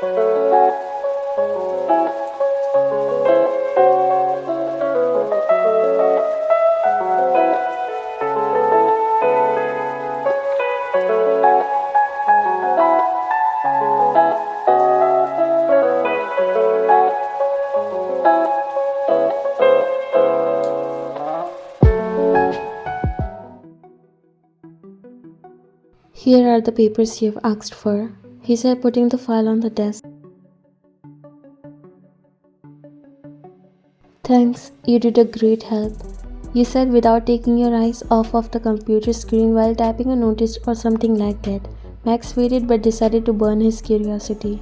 Here are the papers you've asked for, he said, putting the file on the desk. Thanks, you did a great help, you said without taking your eyes off of the computer screen while typing a notice or something like that. Max waited but decided to burn his curiosity.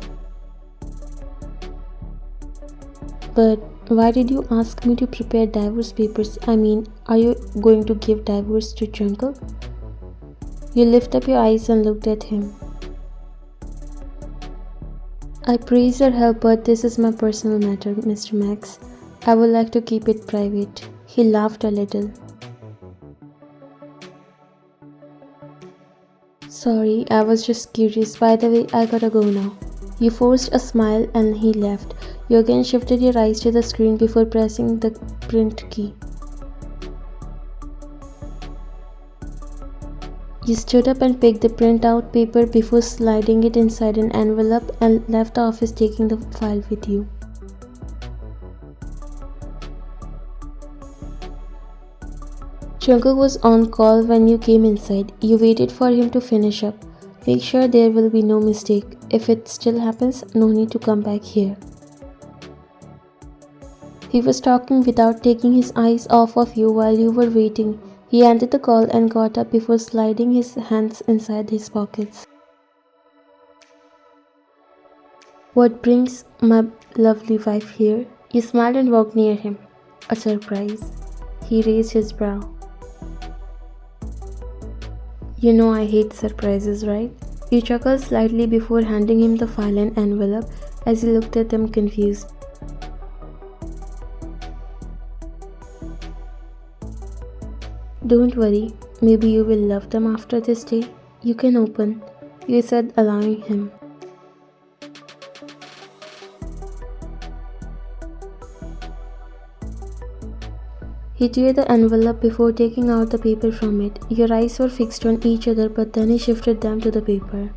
But why did you ask me to prepare divorce papers? I mean, are you going to give divorce to Jungle? You lifted up your eyes and looked at him. I praise your help, but this is my personal matter, Mr. Max. I would like to keep it private. He laughed a little. Sorry, I was just curious. By the way, I gotta go now. You forced a smile and he left. You again shifted your eyes to the screen before pressing the print key. You stood up and picked the printout paper before sliding it inside an envelope and left the office taking the file with you. Jungle was on call when you came inside. You waited for him to finish up. Make sure there will be no mistake. If it still happens, no need to come back here. He was talking without taking his eyes off of you while you were waiting. He ended the call and got up before sliding his hands inside his pockets. What brings my lovely wife here? You smiled and walked near him. A surprise. He raised his brow. You know I hate surprises, right? You chuckled slightly before handing him the file and envelope as he looked at them confused. Don't worry, maybe you will love them after this day. You can open, you said, allowing him. He tore the envelope before taking out the paper from it. Your eyes were fixed on each other, but then he shifted them to the paper.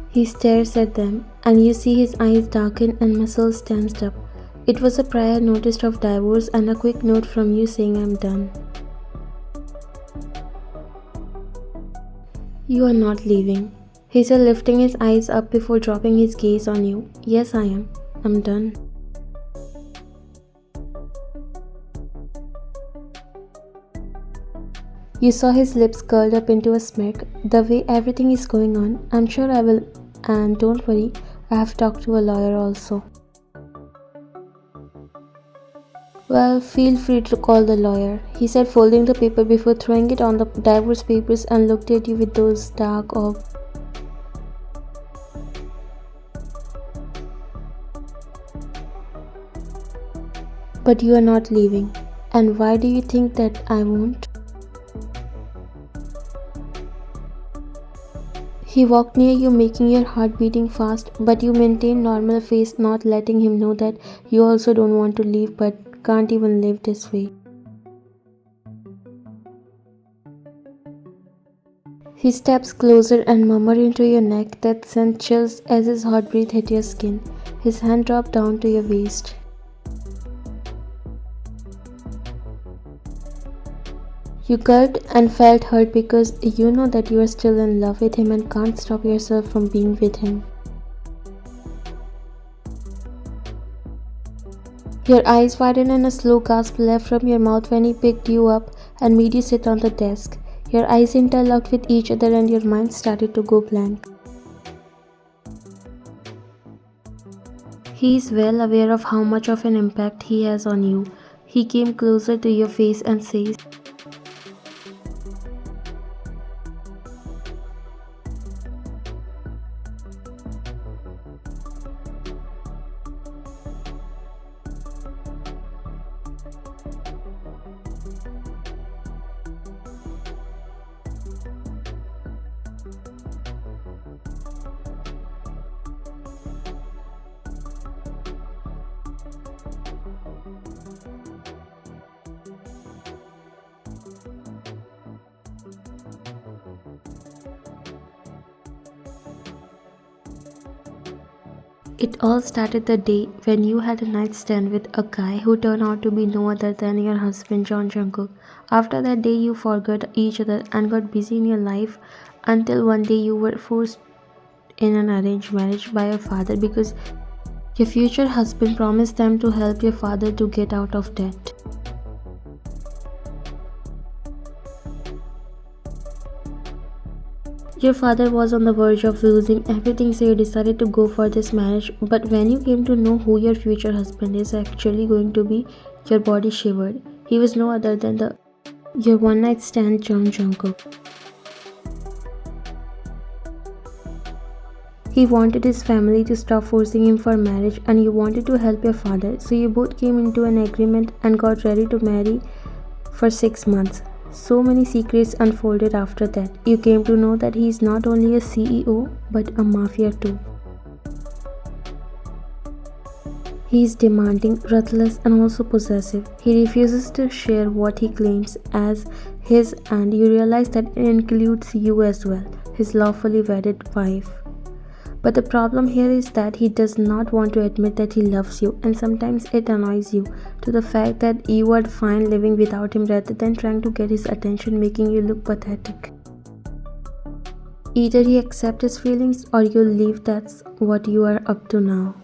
He stares at them, and you see his eyes darken and muscles tensed up. It was a prior notice of divorce and a quick note from you saying I'm done. You are not leaving, he said, lifting his eyes up before dropping his gaze on you. Yes, I am. I'm done. You saw his lips curled up into a smirk. The way everything is going on, I'm sure I will. And don't worry, I have talked to a lawyer also. Well, feel free to call the lawyer, he said, folding the paper before throwing it on the divorce papers and looked at you with those dark eyes. But you are not leaving. And why do you think that I won't? He walked near you, making your heart beating fast, but you maintained normal face, not letting him know that you also don't want to leave but can't even live this way. He steps closer and murmured into your neck that sent chills as his hot breath hit your skin. His hand dropped down to your waist. You gulped and felt hurt because you know that you are still in love with him and can't stop yourself from being with him. Your eyes widened and a slow gasp left from your mouth when he picked you up and made you sit on the desk. Your eyes interlocked with each other and your mind started to go blank. He is well aware of how much of an impact he has on you. He came closer to your face and says, It all started the day when you had a nightstand with a guy who turned out to be no other than your husband, John Jungkook. After that day, you forgot each other and got busy in your life until one day you were forced in an arranged marriage by your father because your future husband promised them to help your father to get out of debt. Your father was on the verge of losing everything, so you decided to go for this marriage. But when you came to know who your future husband is actually going to be, your body shivered. He was no other than the your one night stand, John Jungkook. He wanted his family to stop forcing him for marriage, and you wanted to help your father, so you both came into an agreement and got ready to marry for 6 months. So many secrets unfolded after that. You came to know that he is not only a CEO but a mafia too. He is demanding, ruthless, and also possessive. He refuses to share what he claims as his, and you realize that it includes you as well, his lawfully wedded wife. But the problem here is that he does not want to admit that he loves you, and sometimes it annoys you to the fact that you are fine living without him rather than trying to get his attention, making you look pathetic. Either he accepts his feelings or you leave. That's what you are up to now.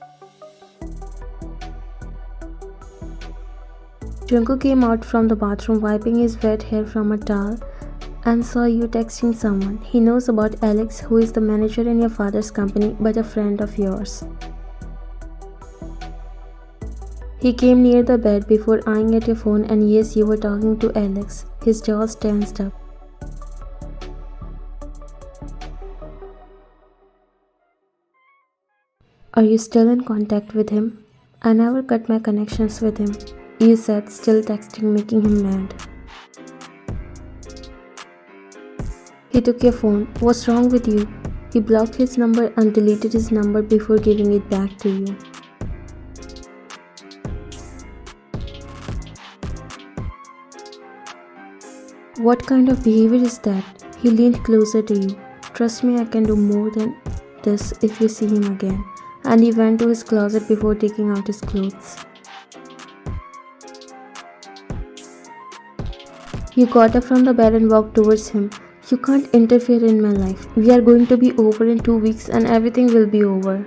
Jungkook came out from the bathroom wiping his wet hair from a towel and saw you texting someone. He knows about Alex, who is the manager in your father's company but a friend of yours. He came near the bed before eyeing at your phone, and yes, you were talking to Alex. His jaw tensed up. Are you still in contact with him? I never cut my connections with him, you said, still texting, making him mad. He took your phone. What's wrong with you? He blocked his number and deleted his number before giving it back to you. What kind of behavior is that? He leaned closer to you. Trust me, I can do more than this if you see him again. And he went to his closet before taking out his clothes. You got up from the bed and walked towards him. You can't interfere in my life. We are going to be over in 2 weeks and everything will be over.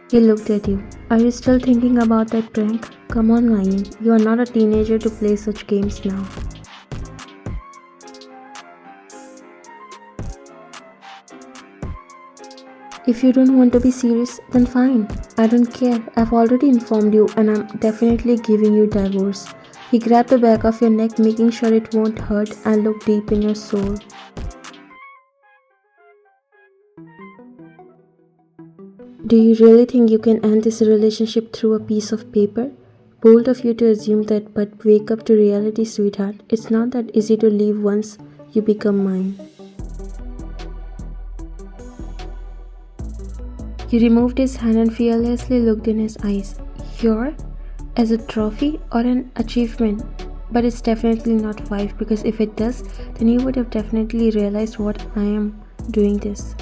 He looked at you. Are you still thinking about that prank? Come on, Ryan. You are not a teenager to play such games now. If you don't want to be serious, then fine. I don't care. I've already informed you and I'm definitely giving you divorce. He grabbed the back of your neck, making sure it won't hurt, and looked deep in your soul. Do you really think you can end this relationship through a piece of paper? Bold of you to assume that, but wake up to reality, sweetheart. It's not that easy to leave once you become mine. He removed his hand and fearlessly looked in his eyes. You're? As a trophy or an achievement? But it's definitely not 5, because if it does, then you would have definitely realized what I am doing this.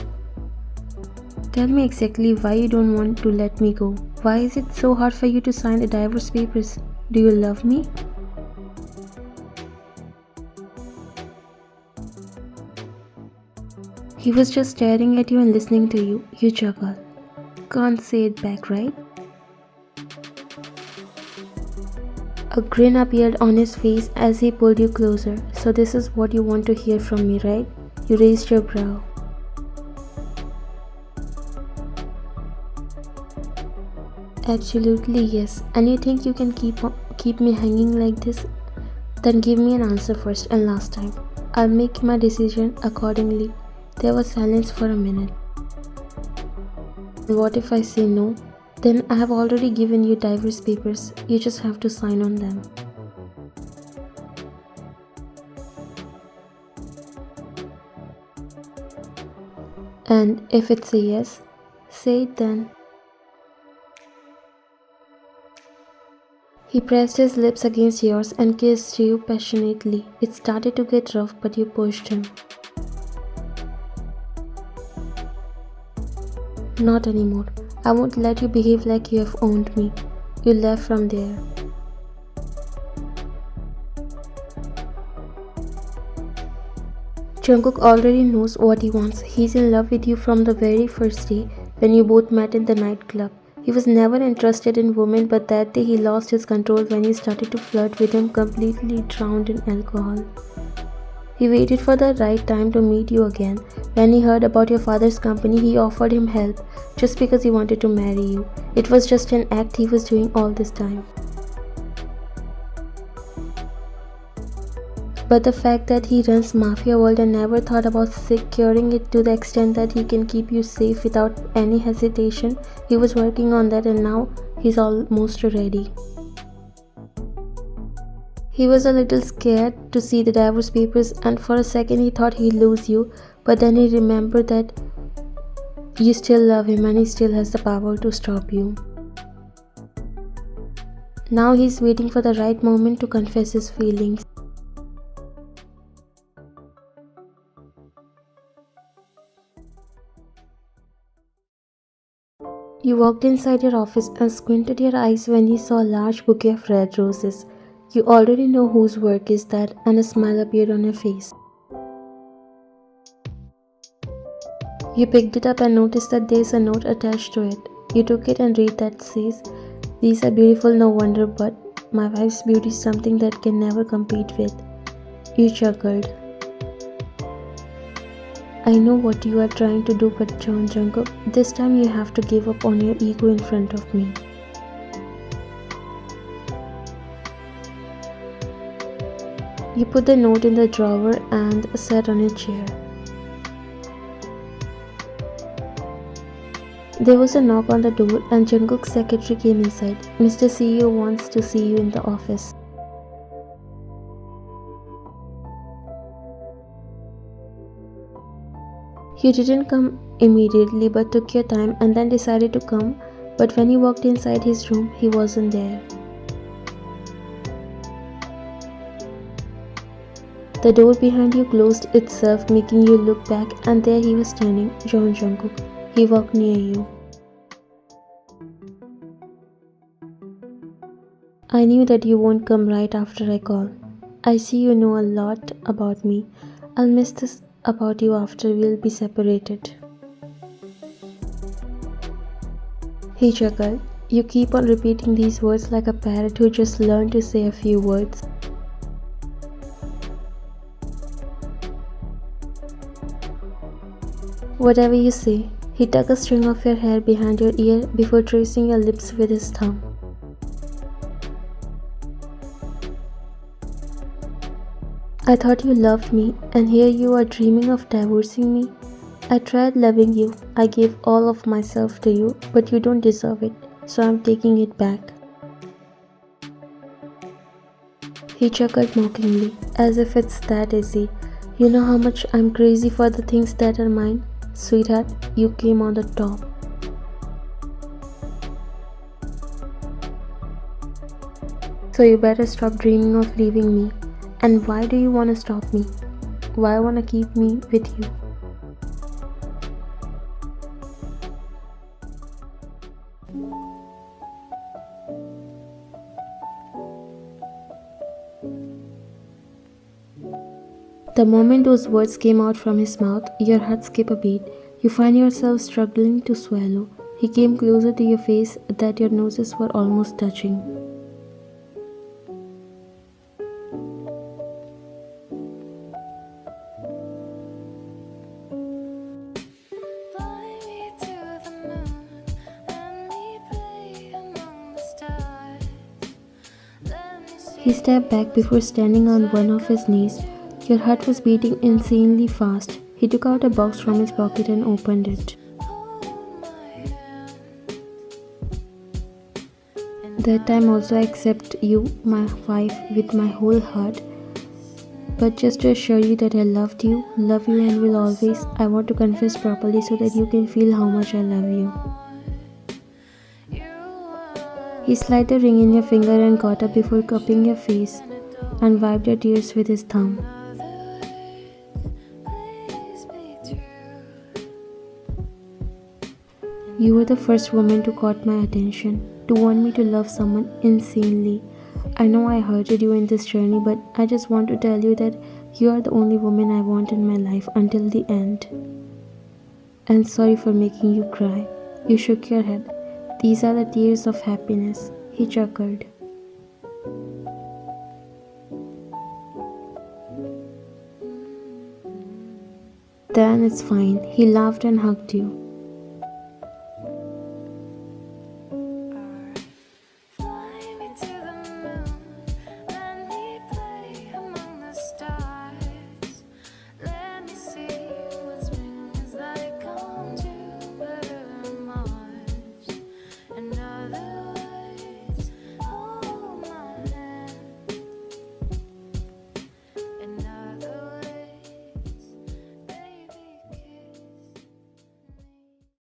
Tell me exactly why you don't want to let me go. Why is it so hard for you to sign the divorce papers? Do you love me? He was just staring at you and listening to you. You juggle. Can't say it back, right? A grin appeared on his face as he pulled you closer. So this is what you want to hear from me, right? You raised your brow. Absolutely yes. And you think you can keep me hanging like this? Then give me an answer first and last time. I'll make my decision accordingly. There was silence for a minute. What if I say no? Then I have already given you divorce papers. You just have to sign on them. And if it's a yes, say it then. He pressed his lips against yours and kissed you passionately. It started to get rough, but you pushed him. Not anymore. I won't let you behave like you have owned me. You left from there. Jungkook already knows what he wants. He's in love with you from the very first day when you both met in the nightclub. He was never interested in women, but that day he lost his control when you started to flirt with him, completely drowned in alcohol. He waited for the right time to meet you again. When he heard about your father's company, he offered him help just because he wanted to marry you. It was just an act he was doing all this time. But the fact that he runs Mafia World and never thought about securing it to the extent that he can keep you safe without any hesitation, he was working on that and now he's almost ready. He was a little scared to see the divorce papers and for a second he thought he'd lose you, but then he remembered that you still love him and he still has the power to stop you. Now he's waiting for the right moment to confess his feelings. You walked inside your office and squinted your eyes when you saw a large bouquet of red roses. You already know whose work is that, and a smile appeared on your face. You picked it up and noticed that there's a note attached to it. You took it and read that says, "These are beautiful, no wonder, but my wife's beauty is something that can never compete with." You chuckled. I know what you are trying to do, but John Jungkook, this time you have to give up on your ego in front of me. You put the note in the drawer and sat on a chair. There was a knock on the door and Jungkook's secretary came inside. "Mr. CEO wants to see you in the office." You didn't come immediately but took your time and then decided to come, but when you walked inside his room, he wasn't there. The door behind you closed itself, making you look back, and there he was standing, John Jungkook. He walked near you. "I knew that you won't come right after I call. I see you know a lot about me. I'll miss this about you after we'll be separated." He chuckled. You keep on repeating these words like a parrot who just learned to say a few words. "Whatever you say." He tucked a string of your hair behind your ear before tracing your lips with his thumb. "I thought you loved me, and here you are dreaming of divorcing me. I tried loving you. I gave all of myself to you, but you don't deserve it, so I'm taking it back." He chuckled mockingly, as if it's that easy. "You know how much I'm crazy for the things that are mine? Sweetheart, you came on the top." "So you better stop dreaming of leaving me. And why do you want to stop me? Why want to keep me with you?" The moment those words came out from his mouth, your heart skipped a beat. You find yourself struggling to swallow. He came closer to your face that your noses were almost touching. He stepped back before standing on one of his knees. Your heart was beating insanely fast. He took out a box from his pocket and opened it. "That time also I accept you, my wife, with my whole heart. But just to assure you that I loved you, love you and will always, I want to confess properly so that you can feel how much I love you." He slid the ring in your finger and got up before cupping your face and wiped your tears with his thumb. You were the first woman to caught my attention, to want me to love someone insanely. I know I hurted you in this journey, but I just want to tell you that you are the only woman I want in my life until the end. And sorry for making you cry. You shook your head. These are the tears of happiness. He chuckled. Then it's fine. He laughed and hugged you.